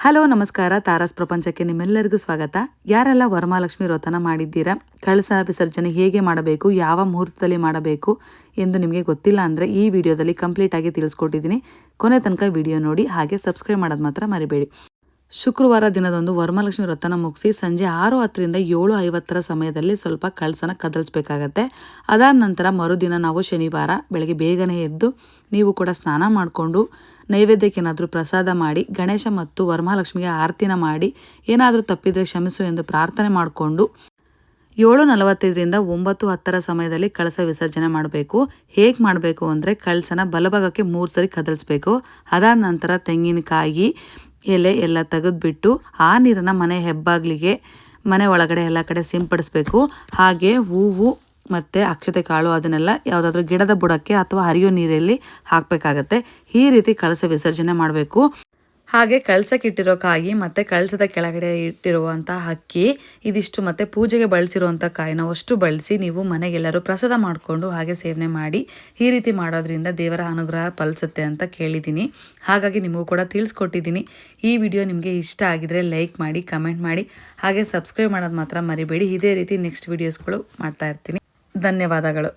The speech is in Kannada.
ಹಲೋ ನಮಸ್ಕಾರ ತಾರಾಸ್ ಪ್ರಪಂಚಕ್ಕೆ ನಿಮ್ಮೆಲ್ಲರಿಗೂ ಸ್ವಾಗತ. ಯಾರೆಲ್ಲ ವರಮಹಾಲಕ್ಷ್ಮಿ ವ್ರತನ ಮಾಡಿದ್ದೀರಾ, ಕಳಸ ವಿಸರ್ಜನೆ ಹೇಗೆ ಮಾಡಬೇಕು, ಯಾವ ಮುಹೂರ್ತದಲ್ಲಿ ಮಾಡಬೇಕು ಎಂದು ನಿಮಗೆ ಗೊತ್ತಿಲ್ಲ ಅಂದರೆ ಈ ವಿಡಿಯೋದಲ್ಲಿ ಕಂಪ್ಲೀಟ್ ಆಗಿ ತಿಳಿಸ್ಕೊಟ್ಟಿದ್ದೀನಿ. ಕೊನೆ ತನಕ ವಿಡಿಯೋ ನೋಡಿ, ಹಾಗೆ ಸಬ್ಸ್ಕ್ರೈಬ್ ಮಾಡೋದು ಮಾತ್ರ ಮರಿಬೇಡಿ. ಶುಕ್ರವಾರ ದಿನದಂದು ವರಮಹಾಲಕ್ಷ್ಮಿ ವ್ರತನ ಮುಗಿಸಿ ಸಂಜೆ 6:10ರಿಂದ 7:50 ಸಮಯದಲ್ಲಿ ಸ್ವಲ್ಪ ಕಳಸನ ಕದಲಿಸ್ಬೇಕಾಗತ್ತೆ. ಅದಾದ ನಂತರ ಮರುದಿನ ನಾವು ಶನಿವಾರ ಬೆಳಗ್ಗೆ ಬೇಗನೆ ಎದ್ದು ನೀವು ಕೂಡ ಸ್ನಾನ ಮಾಡಿಕೊಂಡು ನೈವೇದ್ಯಕ್ಕೆ ಏನಾದರೂ ಪ್ರಸಾದ ಮಾಡಿ ಗಣೇಶ ಮತ್ತು ವರಮಹಾಲಕ್ಷ್ಮಿಗೆ ಆರತಿನ ಮಾಡಿ ಏನಾದರೂ ತಪ್ಪಿದರೆ ಕ್ಷಮಿಸು ಎಂದು ಪ್ರಾರ್ಥನೆ ಮಾಡಿಕೊಂಡು 7:45ರಿಂದ 9:10 ಸಮಯದಲ್ಲಿ ಕಳಸ ವಿಸರ್ಜನೆ ಮಾಡಬೇಕು. ಹೇಗೆ ಮಾಡಬೇಕು ಅಂದರೆ ಕಳಸನ ಬಲಭಾಗಕ್ಕೆ 3 ಸರಿ ಕದಲಿಸ್ಬೇಕು. ಅದಾದ ನಂತರ ತೆಂಗಿನಕಾಯಿ ಎಲೆ ಎಲ್ಲ ತೆಗೆದುಬಿಟ್ಟು ಆ ನೀರನ್ನು ಮನೆ ಹೆಬ್ಬಾಗ್ಲಿಗೆ ಮನೆ ಒಳಗಡೆ ಎಲ್ಲ ಕಡೆ ಸಿಂಪಡಿಸ್ಬೇಕು. ಹಾಗೆ ಹೂವು ಮತ್ತು ಅಕ್ಷತೆ ಕಾಳು ಅದನ್ನೆಲ್ಲ ಯಾವುದಾದ್ರೂ ಗಿಡದ ಬುಡಕ್ಕೆ ಅಥವಾ ಹರಿಯೋ ನೀರಲ್ಲಿ ಹಾಕಬೇಕಾಗತ್ತೆ. ಈ ರೀತಿ ಕಳಸ ವಿಸರ್ಜನೆ ಮಾಡಬೇಕು. ಹಾಗೆ ಕಳಸಕ್ಕೆ ಇಟ್ಟಿರೋ ಕಾಯಿ ಮತ್ತು ಕಳಸದ ಕೆಳಗಡೆ ಇಟ್ಟಿರುವಂಥ ಅಕ್ಕಿ ಇದಿಷ್ಟು ಮತ್ತು ಪೂಜೆಗೆ ಬಳಸಿರುವಂಥ ಕಾಯಿನ ಅಷ್ಟು ಬಳಸಿ ನೀವು ಮನೆಗೆಲ್ಲರೂ ಪ್ರಸಾದ ಮಾಡಿಕೊಂಡು ಹಾಗೆ ಸೇವನೆ ಮಾಡಿ. ಈ ರೀತಿ ಮಾಡೋದ್ರಿಂದ ದೇವರ ಅನುಗ್ರಹ ಫಲಿಸುತ್ತೆ ಅಂತ ಕೇಳಿದ್ದೀನಿ. ಹಾಗಾಗಿ ನಿಮಗೂ ಕೂಡ ತಿಳಿಸ್ಕೊಟ್ಟಿದ್ದೀನಿ. ಈ ವಿಡಿಯೋ ನಿಮಗೆ ಇಷ್ಟ ಆಗಿದರೆ ಲೈಕ್ ಮಾಡಿ, ಕಮೆಂಟ್ ಮಾಡಿ, ಹಾಗೆ ಸಬ್ಸ್ಕ್ರೈಬ್ ಮಾಡೋದು ಮಾತ್ರ ಮರಿಬೇಡಿ. ಇದೇ ರೀತಿ ನೆಕ್ಸ್ಟ್ ವಿಡಿಯೋಸ್ಗಳು ಮಾಡ್ತಾ ಇರ್ತೀನಿ. ಧನ್ಯವಾದಗಳು.